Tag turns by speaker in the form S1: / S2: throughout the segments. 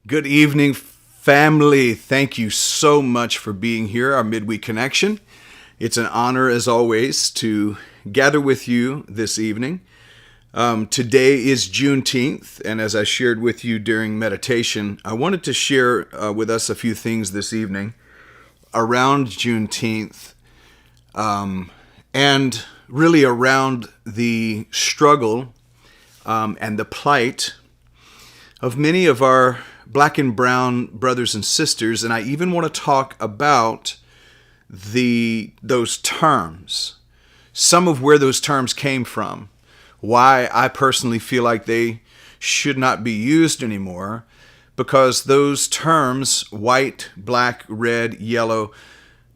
S1: Good evening, family. Thank you so much for being here, our Midweek Connection. It's an honor, as always, to gather with you this evening. Today is Juneteenth, and as I shared with you during meditation, I wanted to share with us a few things this evening around Juneteenth and really around the struggle and the plight of many of our Black and brown brothers and sisters, and I even want to talk about those terms, some of where those terms came from, why I personally feel like they should not be used anymore, because those terms, white, black, red, yellow,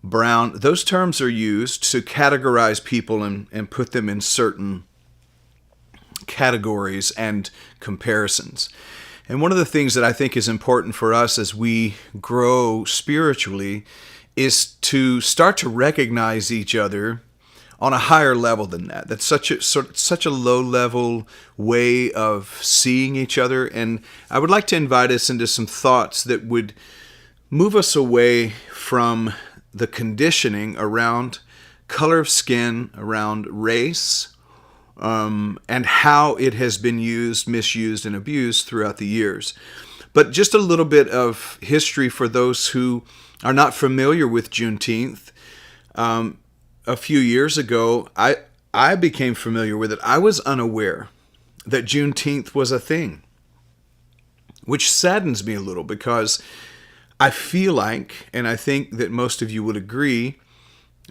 S1: brown, those terms are used to categorize people and put them in certain categories and comparisons. And one of the things that I think is important for us as we grow spiritually is to start to recognize each other on a higher level than that. That's such a low-level way of seeing each other. And I would like to invite us into some thoughts that would move us away from the conditioning around color of skin, around race, and how it has been used, misused, and abused throughout the years. But just a little bit of history for those who are not familiar with Juneteenth. A few years ago, I became familiar with it. I was unaware that Juneteenth was a thing, which saddens me a little because I feel like, and I think that most of you would agree,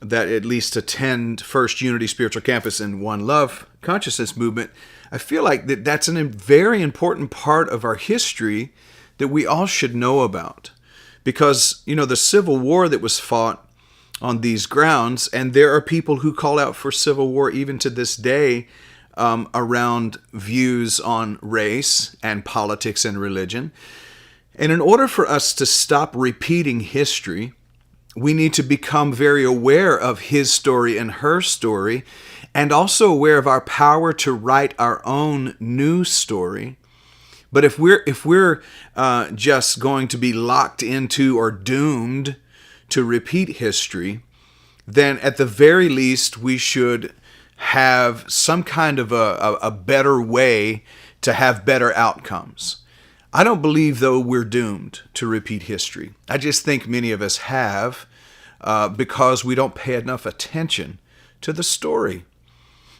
S1: that at least attend First Unity Spiritual Campus and One Love Consciousness Movement, I feel like that's a very important part of our history that we all should know about. Because, the Civil War that was fought on these grounds, and there are people who call out for civil war even to this day around views on race and politics and religion. And in order for us to stop repeating history, we need to become very aware of his story and her story, and also aware of our power to write our own new story. But if we're just going to be locked into or doomed to repeat history, then at the very least we should have some kind of a better way to have better outcomes. I don't believe, though, we're doomed to repeat history. I just think many of us have because we don't pay enough attention to the story.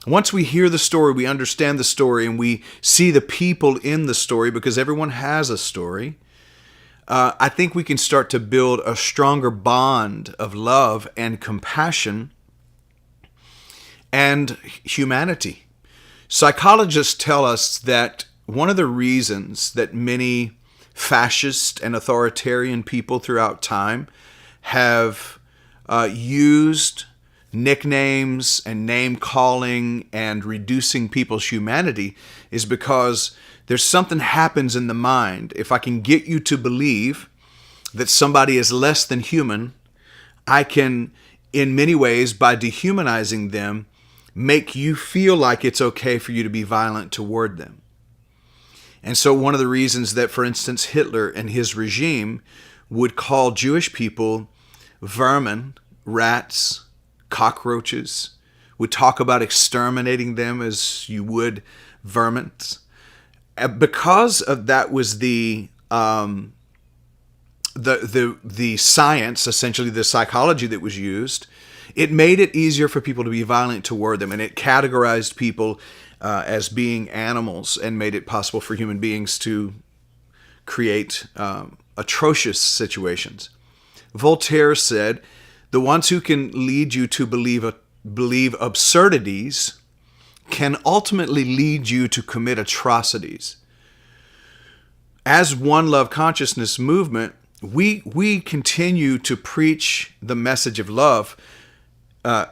S1: Once we hear the story, we understand the story, and we see the people in the story, because everyone has a story, I think we can start to build a stronger bond of love and compassion and humanity. Psychologists tell us that one of the reasons that many fascist and authoritarian people throughout time have used nicknames and name-calling and reducing people's humanity is because there's something happens in the mind. If I can get you to believe that somebody is less than human, I can, in many ways, by dehumanizing them, make you feel like it's okay for you to be violent toward them. And so one of the reasons that, for instance, Hitler and his regime would call Jewish people vermin, rats, cockroaches, would talk about exterminating them as you would vermin. Because of that was the science, essentially the psychology that was used, it made it easier for people to be violent toward them, and it categorized people as being animals and made it possible for human beings to create atrocious situations. Voltaire said, "The ones who can lead you to believe absurdities can ultimately lead you to commit atrocities." As One Love Consciousness Movement, we continue to preach the message of love,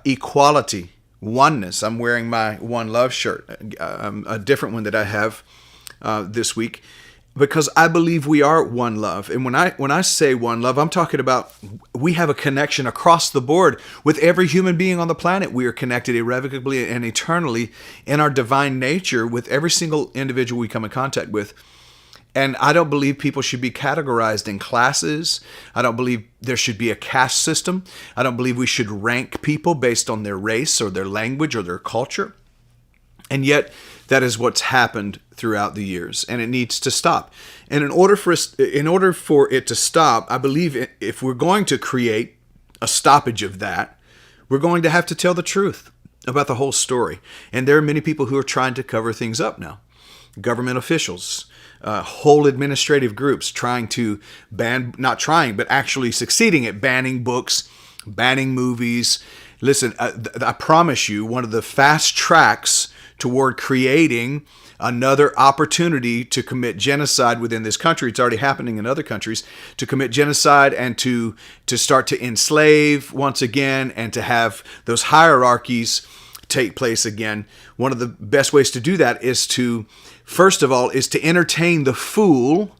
S1: equality, oneness. I'm wearing my One Love shirt, a different one that I have this week, because I believe we are one love. And when I say one love, I'm talking about we have a connection across the board with every human being on the planet. We are connected irrevocably and eternally in our divine nature with every single individual we come in contact with. And I don't believe people should be categorized in classes. I don't believe there should be a caste system. I don't believe we should rank people based on their race or their language or their culture. And yet, that is what's happened throughout the years, and it needs to stop. And in order for it to stop, I believe if we're going to create a stoppage of that, we're going to have to tell the truth about the whole story. And there are many people who are trying to cover things up now. Government officials, whole administrative groups trying to not trying, but actually succeeding at banning books, banning movies. Listen, I promise you, one of the fast tracks toward creating another opportunity to commit genocide within this country, it's already happening in other countries, to commit genocide and to start to enslave once again and to have those hierarchies take place again. One of the best ways to do that is to, first of all, is to entertain the fool,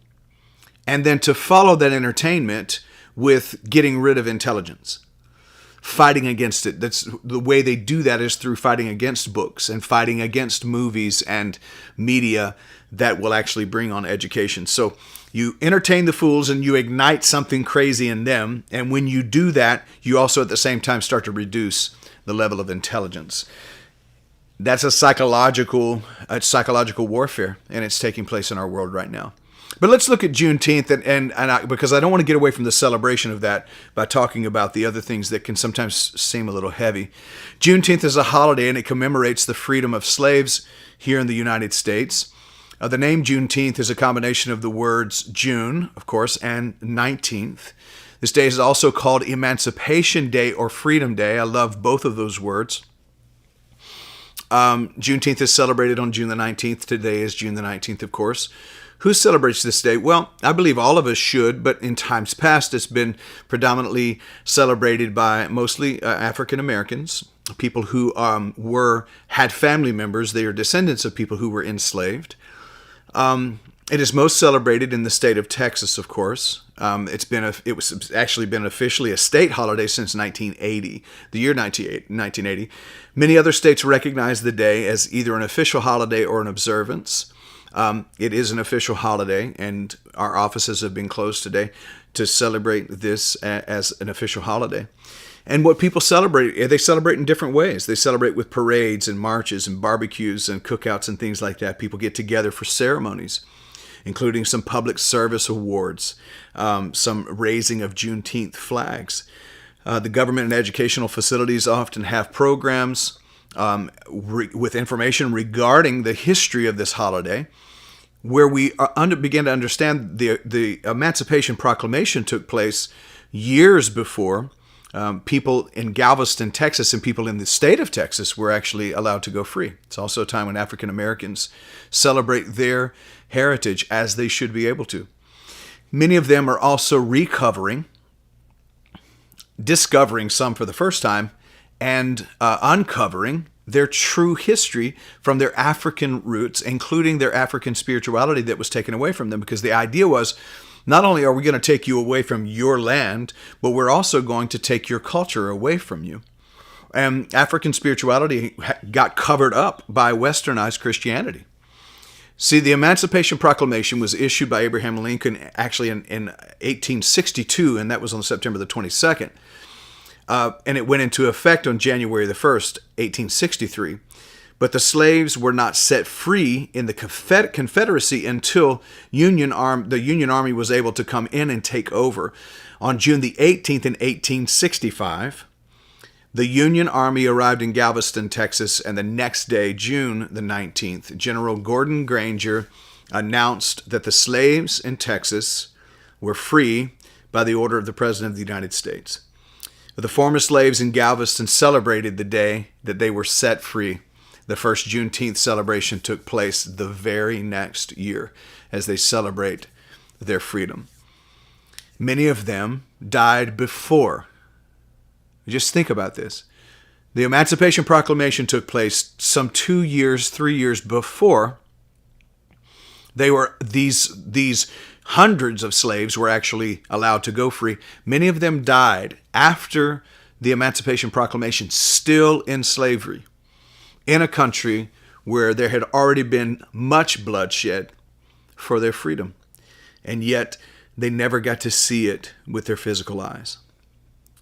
S1: and then to follow that entertainment with getting rid of intelligence, fighting against it. That's the way they do that, is through fighting against books and fighting against movies and media that will actually bring on education. So you entertain the fools and you ignite something crazy in them. And when you do that, you also at the same time start to reduce the level of intelligence. That's a psychological warfare, and it's taking place in our world right now. But let's look at Juneteenth, because I don't want to get away from the celebration of that by talking about the other things that can sometimes seem a little heavy. Juneteenth is a holiday, and it commemorates the freedom of slaves here in the United States. The name Juneteenth is a combination of the words June, of course, and 19th. This day is also called Emancipation Day or Freedom Day. I love both of those words. Juneteenth is celebrated on June the 19th. Today is June the 19th, of course. Who celebrates this day? Well, I believe all of us should, but in times past, it's been predominantly celebrated by mostly African Americans, people who had family members. They are descendants of people who were enslaved. It is most celebrated in the state of Texas, of course. It was actually been officially a state holiday since 1980, the year 1980. Many other states recognize the day as either an official holiday or an observance. It is an official holiday, and our offices have been closed today to celebrate this as an official holiday. And what people celebrate, they celebrate in different ways. They celebrate with parades and marches and barbecues and cookouts and things like that. People get together for ceremonies, including some public service awards, some raising of Juneteenth flags. The government and educational facilities often have programs with information regarding the history of this holiday, where we begin to understand the Emancipation Proclamation took place years before people in Galveston, Texas, and people in the state of Texas were actually allowed to go free. It's also a time when African Americans celebrate their heritage as they should be able to. Many of them are also discovering some for the first time, and uncovering their true history from their African roots, including their African spirituality that was taken away from them. Because the idea was, not only are we going to take you away from your land, but we're also going to take your culture away from you. And African spirituality got covered up by westernized Christianity. See, the Emancipation Proclamation was issued by Abraham Lincoln actually in 1862, and that was on September the 22nd. And it went into effect on January the 1st, 1863. But the slaves were not set free in the Confederacy until the Union Army was able to come in and take over. On June the 18th in 1865, the Union Army arrived in Galveston, Texas, and the next day, June the 19th, General Gordon Granger announced that the slaves in Texas were free by the order of the President of the United States. The former slaves in Galveston celebrated the day that they were set free. The first Juneteenth celebration took place the very next year as they celebrate their freedom. Many of them died before. Just think about this. The Emancipation Proclamation took place some 3 years before these hundreds of slaves were actually allowed to go free. Many of them died after the Emancipation Proclamation, still in slavery, in a country where there had already been much bloodshed for their freedom. and yet they never got to see it with their physical eyes.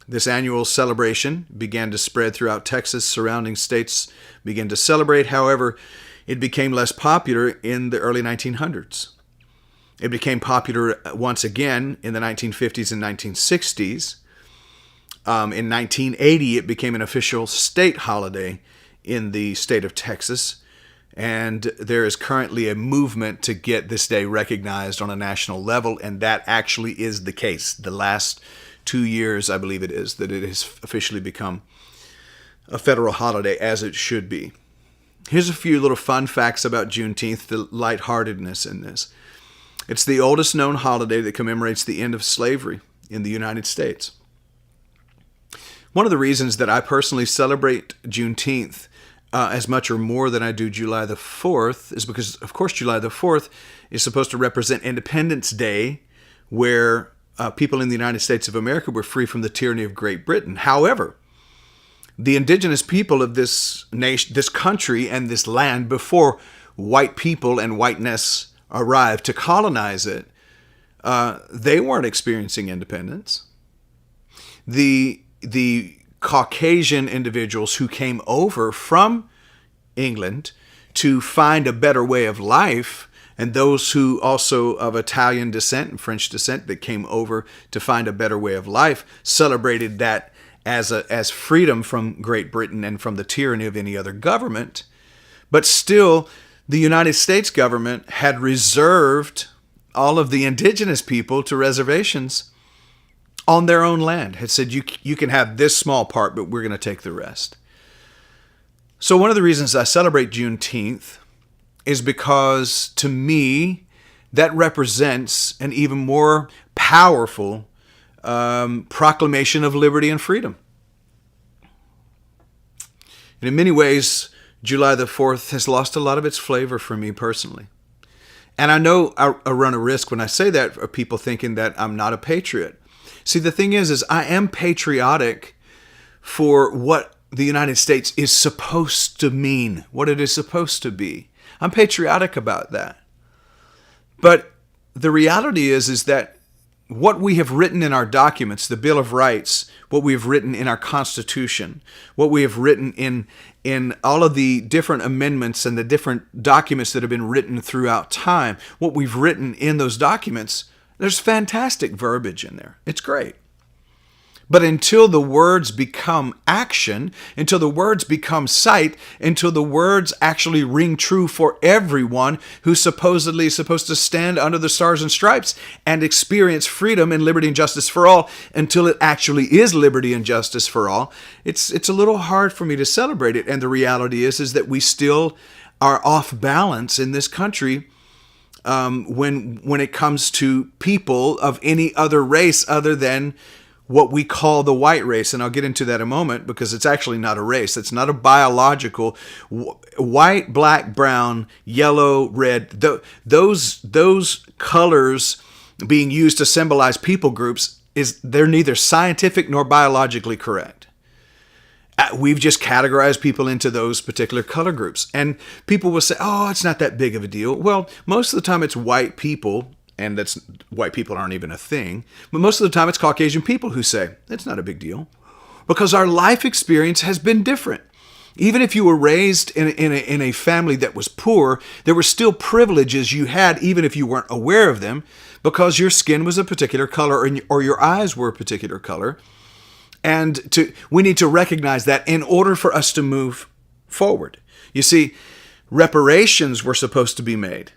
S1: This annual celebration began to spread throughout Texas. Surrounding states began to celebrate. However, it became less popular in the early 1900s. It became popular once again in the 1950s and 1960s. In 1980, it became an official state holiday in the state of Texas. And there is currently a movement to get this day recognized on a national level, and that actually is the case. The last 2 years, I believe it is, that it has officially become a federal holiday, as it should be. Here's a few little fun facts about Juneteenth, the lightheartedness in this. It's the oldest known holiday that commemorates the end of slavery in the United States. One of the reasons that I personally celebrate Juneteenth as much or more than I do July the 4th is because, of course, July the 4th is supposed to represent Independence Day, where people in the United States of America were free from the tyranny of Great Britain. However, the indigenous people of this nation, this country and this land, before white people and whiteness arrived to colonize it, they weren't experiencing independence. The Caucasian individuals who came over from England to find a better way of life, and those who also of Italian descent and French descent that came over to find a better way of life, celebrated that as freedom from Great Britain and from the tyranny of any other government. But still, the United States government had reserved all of the indigenous people to reservations on their own land, had said, you can have this small part, but we're going to take the rest. So one of the reasons I celebrate Juneteenth is because, to me, that represents an even more powerful proclamation of liberty and freedom. And in many ways, July the 4th has lost a lot of its flavor for me personally. And I know I run a risk when I say that of people thinking that I'm not a patriot. See, the thing is I am patriotic for what the United States is supposed to mean, what it is supposed to be. I'm patriotic about that. But the reality is that what we have written in our documents, the Bill of Rights, what we have written in our Constitution, what we have written in all of the different amendments and the different documents that have been written throughout time, what we've written in those documents, there's fantastic verbiage in there. It's great. But until the words become action, until the words become sight, until the words actually ring true for everyone who's supposedly supposed to stand under the stars and stripes and experience freedom and liberty and justice for all, until it actually is liberty and justice for all, it's a little hard for me to celebrate it. And the reality is that we still are off balance in this country when it comes to people of any other race other than what we call the white race. And I'll get into that in a moment, because it's actually not a race. It's not a biological white, black, brown, yellow, red. Those colors being used to symbolize people groups, they're neither scientific nor biologically correct. We've just categorized people into those particular color groups. And people will say, oh, it's not that big of a deal. Well, most of the time it's white people, and white people aren't even a thing. But most of the time it's Caucasian people who say, it's not a big deal. Because our life experience has been different. Even if you were raised in a family that was poor, there were still privileges you had, even if you weren't aware of them, because your skin was a particular color or your eyes were a particular color. And we need to recognize that in order for us to move forward. You see, reparations were supposed to be made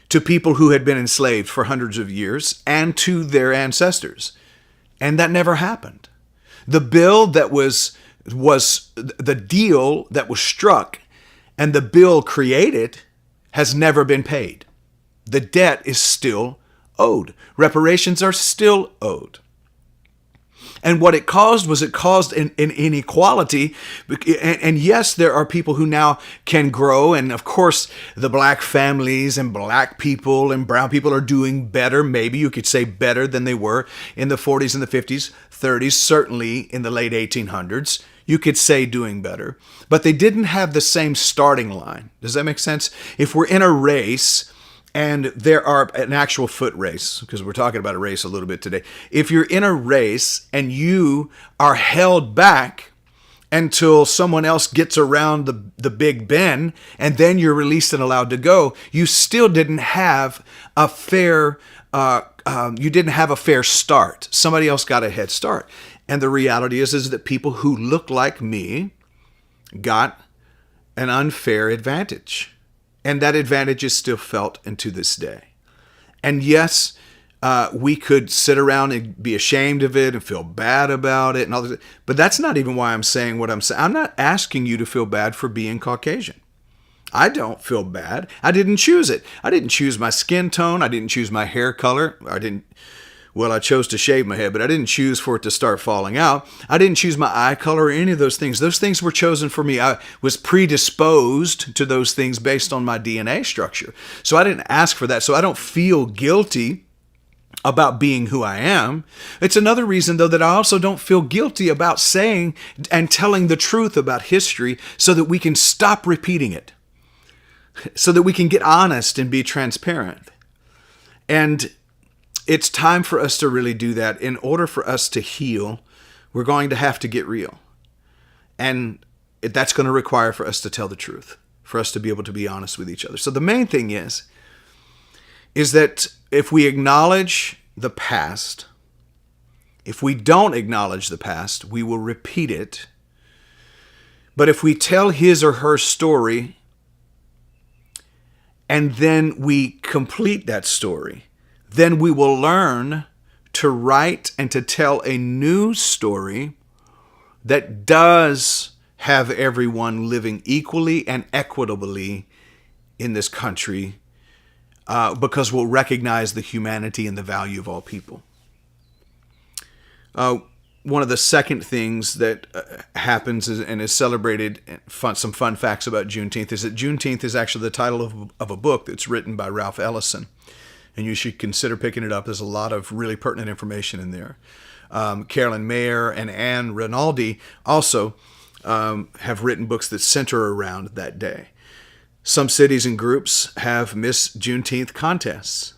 S1: to people who had been enslaved for hundreds of years and to their ancestors. And that never happened. The bill that was the deal that was struck and the bill created has never been paid. The debt is still owed. Reparations are still owed. And what it caused was an inequality. And yes, there are people who now can grow. And of course, the black families and black people and brown people are doing better. Maybe you could say better than they were in the 40s and the 50s, 30s, certainly in the late 1800s. You could say doing better. But they didn't have the same starting line. Does that make sense? If we're in a race and there are an actual foot race, because we're talking about a race a little bit today. If you're in a race and you are held back until someone else gets around the big bend and then you're released and allowed to go, you still didn't have a fair start. Somebody else got a head start. And the reality is that people who look like me got an unfair advantage. And that advantage is still felt into this day. And yes, we could sit around and be ashamed of it and feel bad about it and all this, but that's not even why I'm saying what I'm saying. I'm not asking you to feel bad for being Caucasian. I don't feel bad. I didn't choose it. I didn't choose my skin tone. I didn't choose my hair color. I chose to shave my head, but I didn't choose for it to start falling out. I didn't choose my eye color or any of those things. Those things were chosen for me. I was predisposed to those things based on my DNA structure. So I didn't ask for that. So I don't feel guilty about being who I am. It's another reason, though, that I also don't feel guilty about saying and telling the truth about history so that we can stop repeating it, so that we can get honest and be transparent. And it's time for us to really do that. In order for us to heal, we're going to have to get real. And that's going to require for us to tell the truth, for us to be able to be honest with each other. So the main thing is that if we acknowledge the past, if we don't acknowledge the past, we will repeat it. But if we tell his or her story and then we complete that story, then we will learn to write and to tell a new story that does have everyone living equally and equitably in this country, because we'll recognize the humanity and the value of all people. One of the second things that happens and is celebrated, some fun facts about Juneteenth, is that Juneteenth is actually the title of a book that's written by Ralph Ellison. And you should consider picking it up. There's a lot of really pertinent information in there. Carolyn Mayer and Anne Rinaldi also have written books that center around that day. Some cities and groups have Miss Juneteenth contests.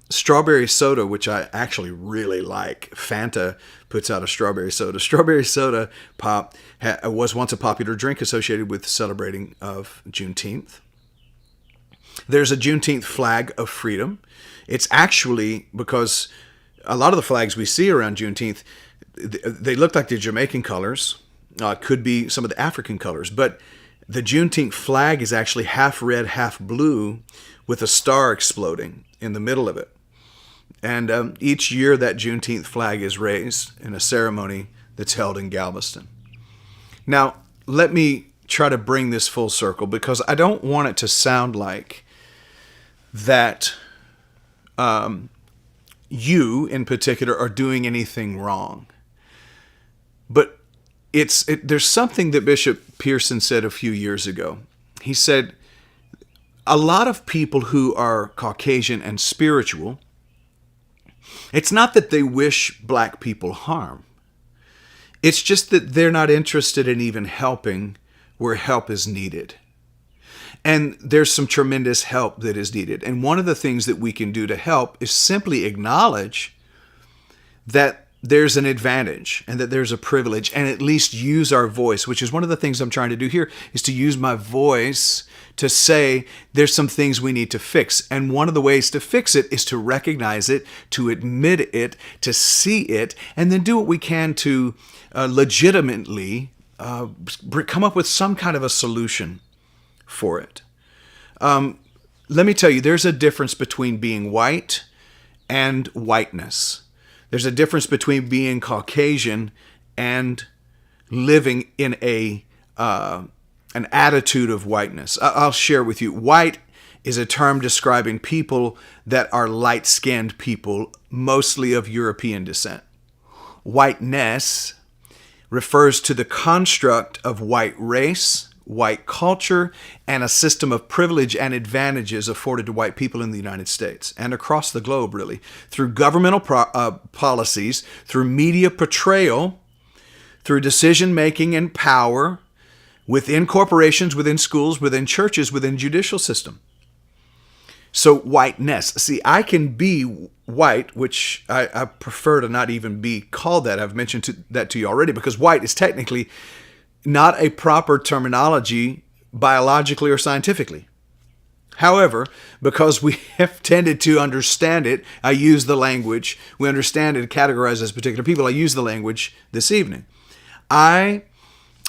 S1: Strawberry soda, which I actually really like, Fanta puts out a strawberry soda. Strawberry soda pop was once a popular drink associated with celebrating of Juneteenth. There's a Juneteenth flag of freedom. It's actually, because a lot of the flags we see around Juneteenth, they look like the Jamaican colors, could be some of the African colors, but the Juneteenth flag is actually half red, half blue with a star exploding in the middle of it. And each year that Juneteenth flag is raised in a ceremony that's held in Galveston. Now, let me try to bring this full circle, because I don't want it to sound like that you in particular are doing anything wrong. But there's something that Bishop Pearson said a few years ago. He said, a lot of people who are Caucasian and spiritual, it's not that they wish black people harm. It's just that they're not interested in even helping where help is needed. And there's some tremendous help that is needed. And one of the things that we can do to help is simply acknowledge that there's an advantage and that there's a privilege, and at least use our voice, which is one of the things I'm trying to do here, is to use my voice to say there's some things we need to fix. And one of the ways to fix it is to recognize it, to admit it, to see it, and then do what we can to legitimately come up with some kind of a solution for it. Let me tell you, there's a difference between being white and whiteness. There's a difference between being Caucasian and living in an attitude of whiteness. I'll share with you. White is a term describing people that are light-skinned people, mostly of European descent. Whiteness refers to the construct of white race, white culture, and a system of privilege and advantages afforded to white people in the United States and across the globe, really, through governmental policies, through media portrayal, through decision-making and power, within corporations, within schools, within churches, within judicial system. So whiteness. See, I can be white, which I prefer to not even be called that. I've mentioned that to you already, because white is technically not a proper terminology biologically or scientifically. However, because we have tended to understand it, I use the language. We understand it and categorize as particular people. I use the language this evening. I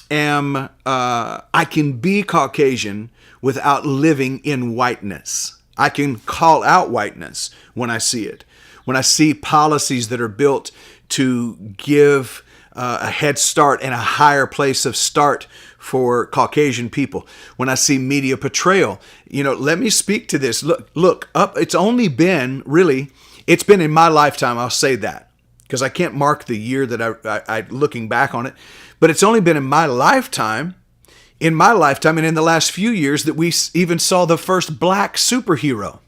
S1: can be Caucasian without living in whiteness. I can call out whiteness when I see it. When I see policies that are built to give a head start and a higher place of start for Caucasian people. When I see media portrayal, let me speak to this. Look up. It's been in my lifetime. I'll say that because I can't mark the year that I looking back on it, but it's only been in my lifetime, and in the last few years that we even saw the first black superhero.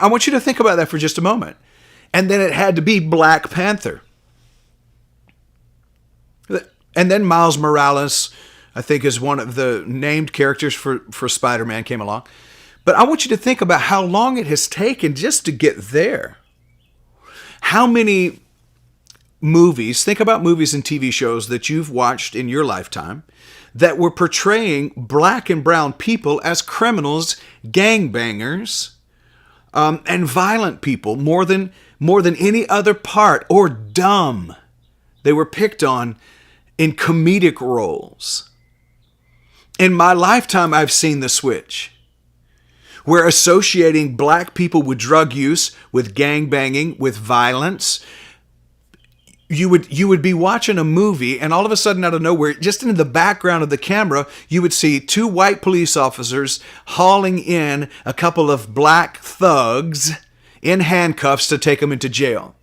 S1: I want you to think about that for just a moment. And then it had to be Black Panther. And then Miles Morales, I think, is one of the named characters for Spider-Man came along. But I want you to think about how long it has taken just to get there. How many movies, think about movies and TV shows that you've watched in your lifetime that were portraying black and brown people as criminals, gangbangers, and violent people more than any other part, or dumb. They were picked on in comedic roles. In my lifetime, I've seen the switch. We're associating black people with drug use, with gangbanging, with violence. You would be watching a movie, and all of a sudden, out of nowhere, just in the background of the camera, you would see two white police officers hauling in a couple of black thugs in handcuffs to take them into jail.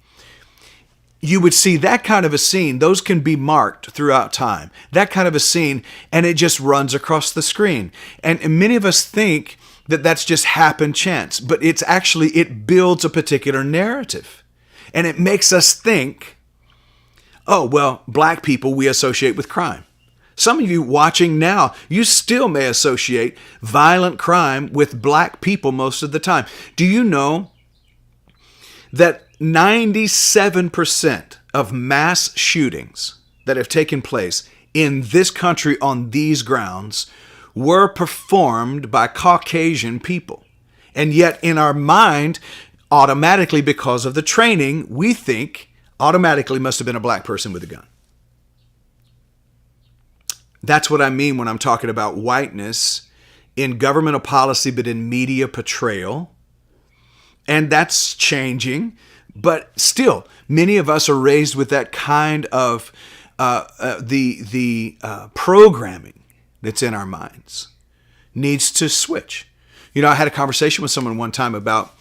S1: You would see that kind of a scene. Those can be marked throughout time. That kind of a scene, and it just runs across the screen. And many of us think that that's just happen chance, but it builds a particular narrative. And it makes us think, oh, well, black people we associate with crime. Some of you watching now, you still may associate violent crime with black people most of the time. Do you know that 97% of mass shootings that have taken place in this country on these grounds were performed by Caucasian people? And yet in our mind, automatically, because of the training, we think automatically must have been a black person with a gun. That's what I mean when I'm talking about whiteness in governmental policy, but in media portrayal. And that's changing. But still, many of us are raised with that kind of programming that's in our minds. Needs to switch. I had a conversation with someone one time about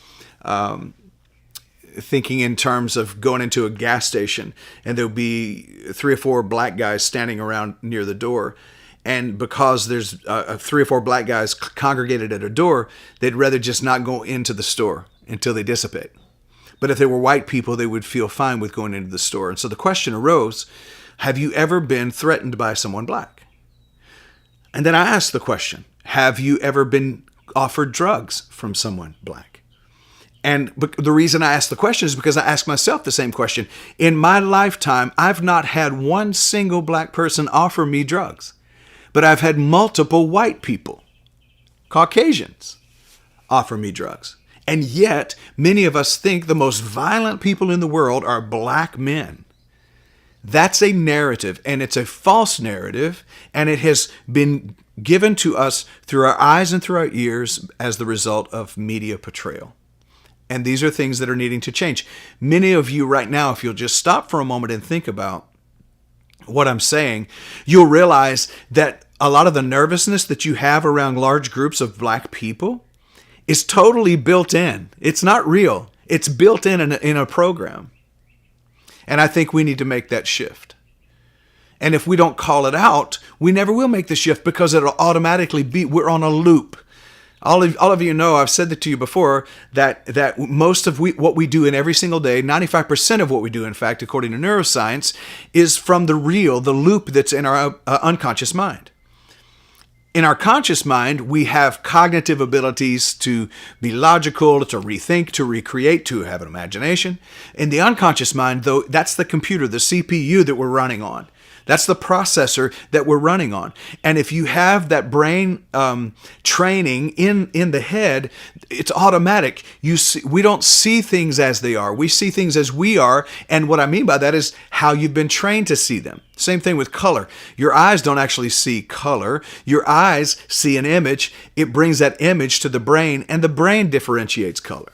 S1: thinking in terms of going into a gas station, and there'll be 3 or 4 black guys standing around near the door. And because there's 3 or 4 black guys congregated at a door, they'd rather just not go into the store until they dissipate. But if they were white people, they would feel fine with going into the store. And so the question arose, have you ever been threatened by someone black? And then I asked the question, have you ever been offered drugs from someone black? And the reason I asked the question is because I asked myself the same question. In my lifetime, I've not had one single black person offer me drugs, but I've had multiple white people, Caucasians, offer me drugs. And yet, many of us think the most violent people in the world are black men. That's a narrative, and it's a false narrative, and it has been given to us through our eyes and through our ears as the result of media portrayal. And these are things that are needing to change. Many of you right now, if you'll just stop for a moment and think about what I'm saying, you'll realize that a lot of the nervousness that you have around large groups of black people is totally built in. It's not real. It's built in a program. And I think we need to make that shift. And if we don't call it out, we never will make the shift because it'll automatically be, we're on a loop. All of you know, I've said that to you before, that most of what we do in every single day, 95% of what we do, in fact, according to neuroscience, is from the loop that's in our unconscious mind. In our conscious mind, we have cognitive abilities to be logical, to rethink, to recreate, to have an imagination. In the unconscious mind, though, that's the computer, the CPU that we're running on. That's the processor that we're running on. And if you have that brain training in the head, it's automatic. We don't see things as they are. We see things as we are. And what I mean by that is how you've been trained to see them. Same thing with color. Your eyes don't actually see color. Your eyes see an image. It brings that image to the brain, and the brain differentiates color.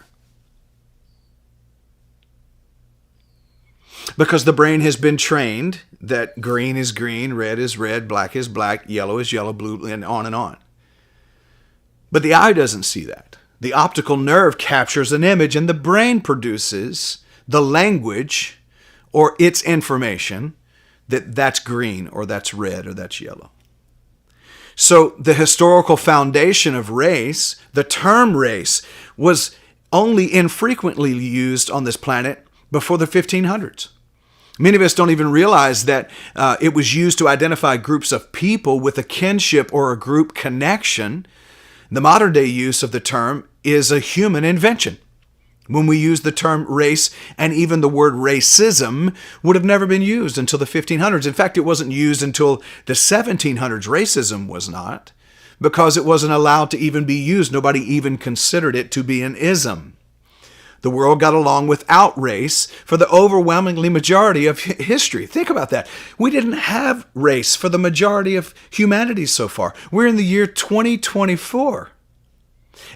S1: Because the brain has been trained that green is green, red is red, black is black, yellow is yellow, blue, and on and on. But the eye doesn't see that. The optical nerve captures an image, and the brain produces the language or its information that that's green or that's red or that's yellow. So the historical foundation of race, the term race, was only infrequently used on this planet before the 1500s. Many of us don't even realize that it was used to identify groups of people with a kinship or a group connection. The modern day use of the term is a human invention. When we use the term race, and even the word racism would have never been used until the 1500s. In fact, it wasn't used until the 1700s. Racism was not, because it wasn't allowed to even be used. Nobody even considered it to be an ism. The world got along without race for the overwhelmingly majority of history. Think about that. We didn't have race for the majority of humanity so far. We're in the year 2024.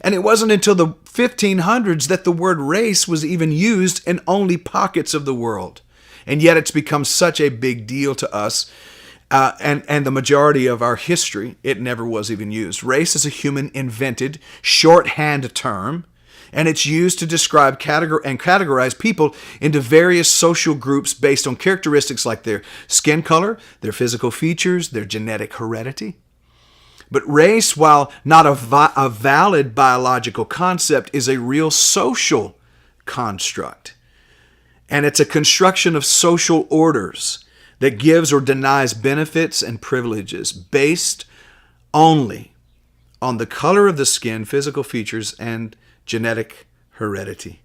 S1: And it wasn't until the 1500s that the word race was even used in only pockets of the world. And yet it's become such a big deal to us. And the majority of our history, it never was even used. Race is a human-invented shorthand term, and it's used to describe and categorize people into various social groups based on characteristics like their skin color, their physical features, their genetic heredity. But race, while not a valid biological concept, is a real social construct. And it's a construction of social orders that gives or denies benefits and privileges based only on the color of the skin, physical features, and genetic heredity.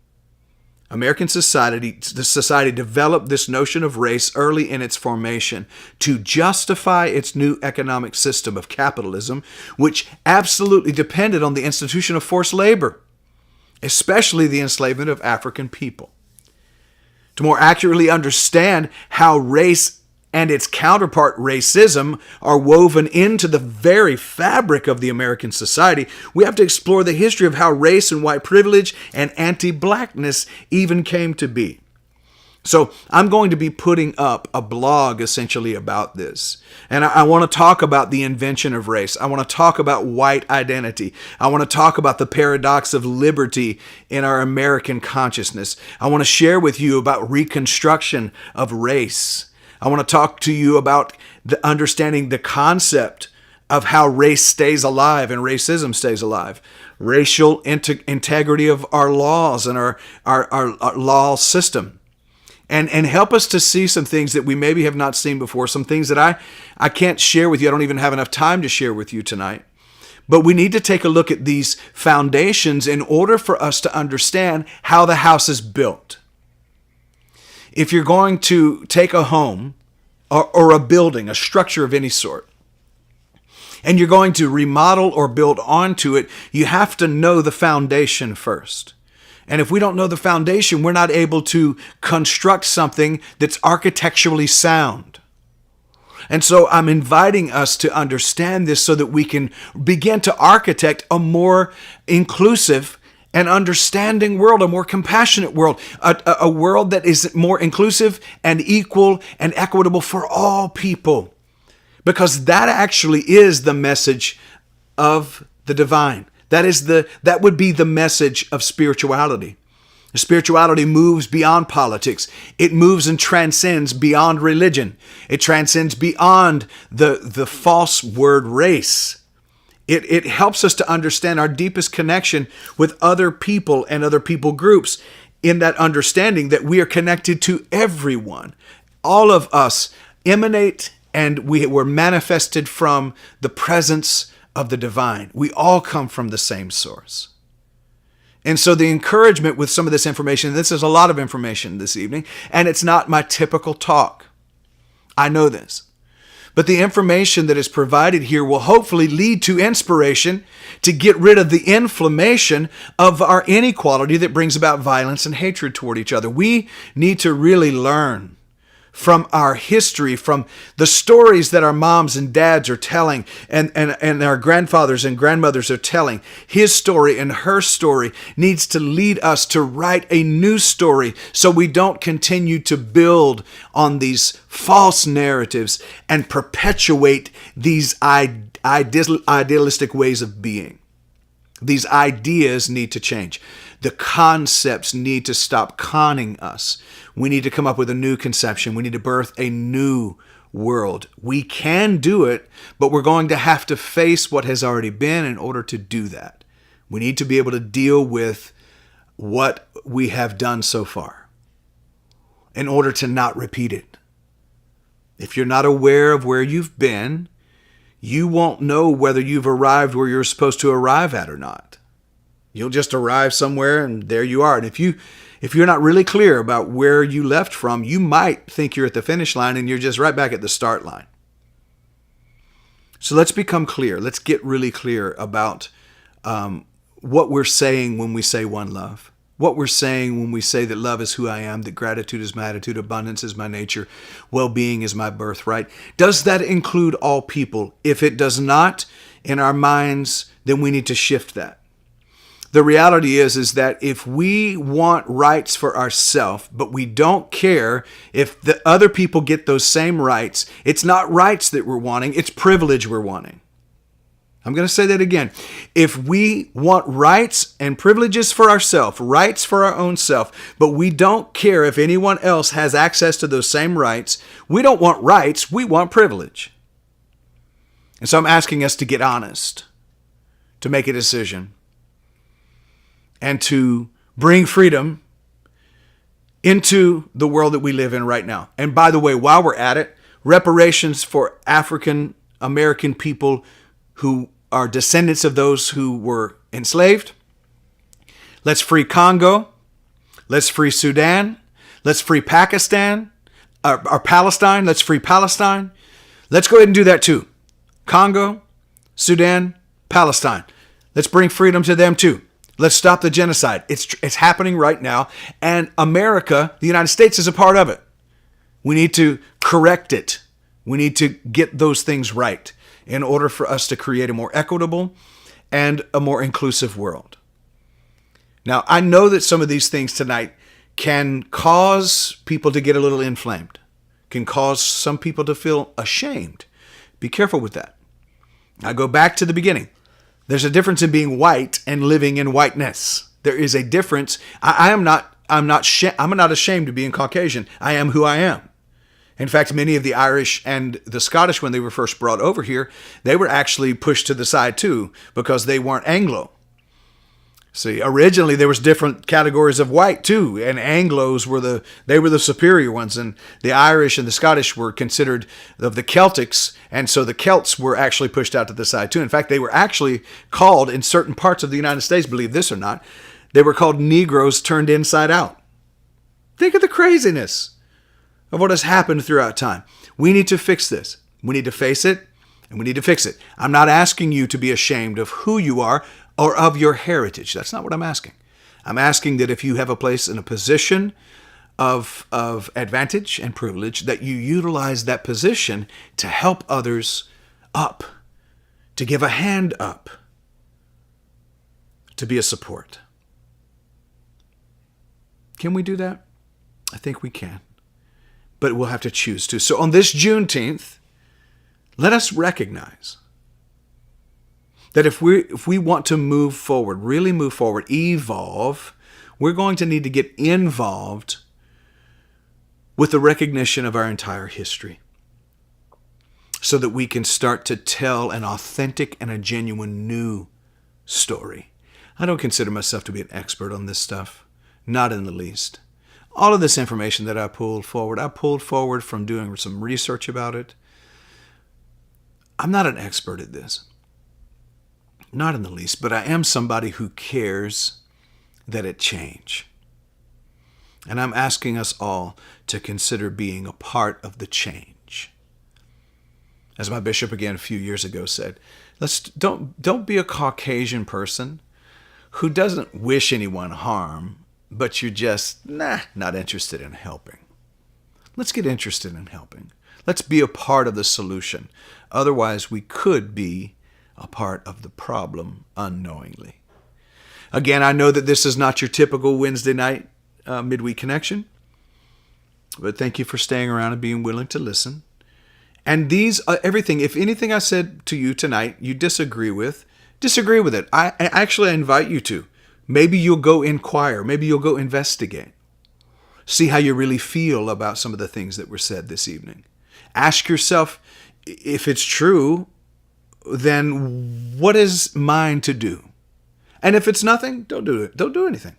S1: American society developed this notion of race early in its formation to justify its new economic system of capitalism, which absolutely depended on the institution of forced labor, especially the enslavement of African people. To more accurately understand how race and its counterpart, racism, are woven into the very fabric of the American society, we have to explore the history of how race and white privilege and anti-blackness even came to be. So I'm going to be putting up a blog essentially about this. And I want to talk about the invention of race. I want to talk about white identity. I want to talk about the paradox of liberty in our American consciousness. I want to share with you about reconstruction of race. I want to talk to you about the understanding the concept of how race stays alive and racism stays alive. Racial integrity of our laws and our law system. And help us to see some things that we maybe have not seen before, some things that I can't share with you. I don't even have enough time to share with you tonight. But we need to take a look at these foundations in order for us to understand how the house is built. If you're going to take a home or a building, a structure of any sort, and you're going to remodel or build onto it, you have to know the foundation first. And if we don't know the foundation, we're not able to construct something that's architecturally sound. And so I'm inviting us to understand this so that we can begin to architect a more inclusive an understanding world, a more compassionate world, a world that is more inclusive and equal and equitable for all people. Because that actually is the message of the divine. That would be the message of spirituality. Spirituality moves beyond politics. It moves and transcends beyond religion. It transcends beyond the false word race. It helps us to understand our deepest connection with other people and other people groups in that understanding that we are connected to everyone. All of us emanate and we were manifested from the presence of the divine. We all come from the same source. And so the encouragement with some of this information, this is a lot of information this evening, and it's not my typical talk. I know this. But the information that is provided here will hopefully lead to inspiration to get rid of the inflammation of our inequality that brings about violence and hatred toward each other. We need to really learn from our history, from the stories that our moms and dads are telling and our grandfathers and grandmothers are telling. His story and her story needs to lead us to write a new story so we don't continue to build on these false narratives and perpetuate these idealistic ways of being. These ideas need to change. The concepts need to stop conning us. We need to come up with a new conception. We need to birth a new world. We can do it, but we're going to have to face what has already been in order to do that. We need to be able to deal with what we have done so far in order to not repeat it. If you're not aware of where you've been, you won't know whether you've arrived where you're supposed to arrive at or not. You'll just arrive somewhere and there you are. And if you're not really clear about where you left from, you might think you're at the finish line and you're just right back at the start line. So let's become clear. Let's get really clear about what we're saying when we say one love. What we're saying when we say that love is who I am, that gratitude is my attitude, abundance is my nature, well-being is my birthright. Does that include all people? If it does not in our minds, then we need to shift that. The reality is that if we want rights for ourselves, but we don't care if the other people get those same rights, it's not rights that we're wanting, it's privilege we're wanting. I'm going to say that again. If we want rights and privileges for ourselves, rights for our own self, but we don't care if anyone else has access to those same rights, we don't want rights, we want privilege. And so I'm asking us to get honest, to make a decision, and to bring freedom into the world that we live in right now. And by the way, while we're at it, reparations for African American people who are descendants of those who were enslaved. Let's free Congo. Let's free Sudan. Let's free Pakistan, or Palestine. Let's free Palestine. Let's go ahead and do that too. Congo, Sudan, Palestine. Let's bring freedom to them too. Let's stop the genocide. It's happening right now. And America, the United States, is a part of it. We need to correct it. We need to get those things right in order for us to create a more equitable and a more inclusive world. Now, I know that some of these things tonight can cause people to get a little inflamed, can cause some people to feel ashamed. Be careful with that. I go back to the beginning. There's a difference in being white and living in whiteness. There is a difference. I'm not ashamed of being Caucasian. I am who I am. In fact, many of the Irish and the Scottish, when they were first brought over here, they were actually pushed to the side too because they weren't Anglo. See, originally there was different categories of white too, and Anglos were the superior ones, and the Irish and the Scottish were considered of the Celtics, and so the Celts were actually pushed out to the side too. In fact, they were actually called in certain parts of the United States, believe this or not, they were called Negroes turned inside out. Think of the craziness of what has happened throughout time. We need to fix this. We need to face it, and we need to fix it. I'm not asking you to be ashamed of who you are or of your heritage. That's not what I'm asking. I'm asking that if you have a place in a position of advantage and privilege, that you utilize that position to help others up, to give a hand up, to be a support. Can we do that? I think we can. But we'll have to choose to. So on this Juneteenth, let us recognize that if we want to move forward, really move forward, evolve, we're going to need to get involved with the recognition of our entire history so that we can start to tell an authentic and a genuine new story. I don't consider myself to be an expert on this stuff, not in the least. All of this information that I pulled forward from doing some research about it. I'm not an expert at this. Not in the least, but I am somebody who cares that it change. And I'm asking us all to consider being a part of the change. As my bishop again a few years ago said, don't be a Caucasian person who doesn't wish anyone harm, but you're just not interested in helping. Let's get interested in helping. Let's be a part of the solution. Otherwise, we could be a part of the problem unknowingly. Again, I know that this is not your typical Wednesday night midweek connection, but thank you for staying around and being willing to listen. And these, everything, if anything I said to you tonight you disagree with it. I actually invite you to. Maybe you'll go inquire. Maybe you'll go investigate. See how you really feel about some of the things that were said this evening. Ask yourself, if it's true, then what is mine to do? And if it's nothing, don't do it. Don't do anything.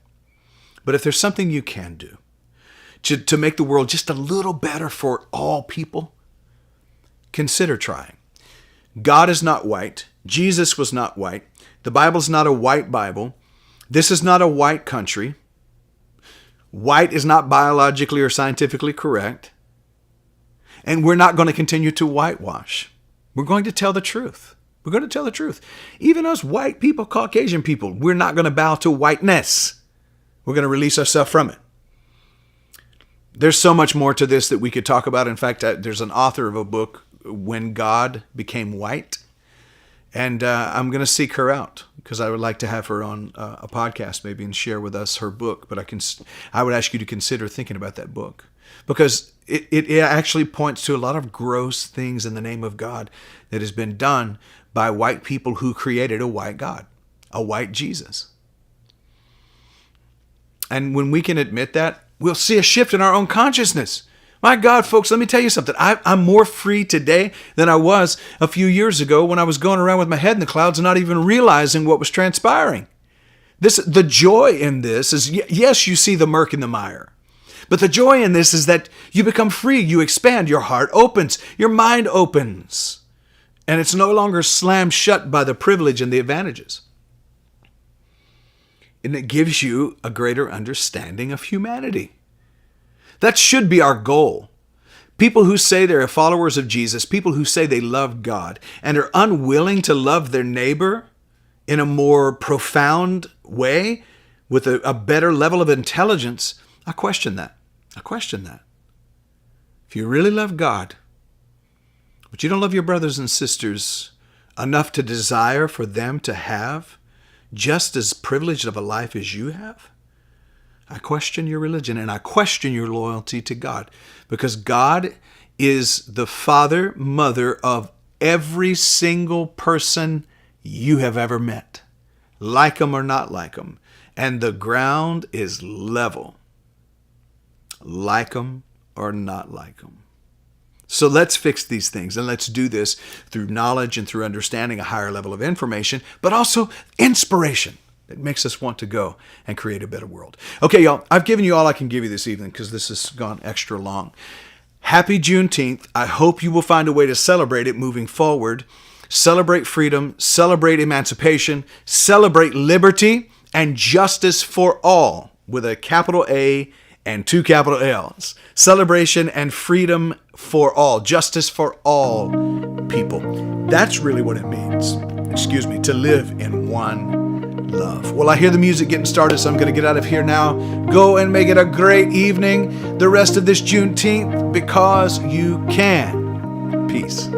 S1: But if there's something you can do to make the world just a little better for all people, consider trying. God is not white. Jesus was not white. The Bible's not a white Bible. This is not a white country. White is not biologically or scientifically correct. And we're not going to continue to whitewash. We're going to tell the truth. We're going to tell the truth. Even us white people, Caucasian people, we're not going to bow to whiteness. We're going to release ourselves from it. There's so much more to this that we could talk about. In fact, there's an author of a book, When God Became White. And I'm going to seek her out because I would like to have her on a podcast maybe and share with us her book. But I would ask you to consider thinking about that book because it actually points to a lot of gross things in the name of God that has been done by white people who created a white God, a white Jesus. And when we can admit that, we'll see a shift in our own consciousness. My God, folks, let me tell you something. I'm more free today than I was a few years ago when I was going around with my head in the clouds and not even realizing what was transpiring. The joy in this is, yes, you see the murk in the mire. But the joy in this is that you become free. You expand. Your heart opens. Your mind opens. And it's no longer slammed shut by the privilege and the advantages. And it gives you a greater understanding of humanity. That should be our goal. People who say they're followers of Jesus, people who say they love God and are unwilling to love their neighbor in a more profound way with a better level of intelligence, I question that. I question that. If you really love God, but you don't love your brothers and sisters enough to desire for them to have just as privileged of a life as you have, I question your religion and I question your loyalty to God because God is the father, mother of every single person you have ever met, like them or not like them. And the ground is level, like them or not like them. So let's fix these things and let's do this through knowledge and through understanding a higher level of information, but also inspiration. It makes us want to go and create a better world. Okay, y'all, I've given you all I can give you this evening because this has gone extra long. Happy Juneteenth. I hope you will find a way to celebrate it moving forward. Celebrate freedom, celebrate emancipation, celebrate liberty and justice for all with a capital A and two capital L's. Celebration and freedom for all, justice for all people. That's really what it means, to live in one love. Well, I hear the music getting started, so I'm going to get out of here now. Go and make it a great evening the rest of this Juneteenth because you can. Peace.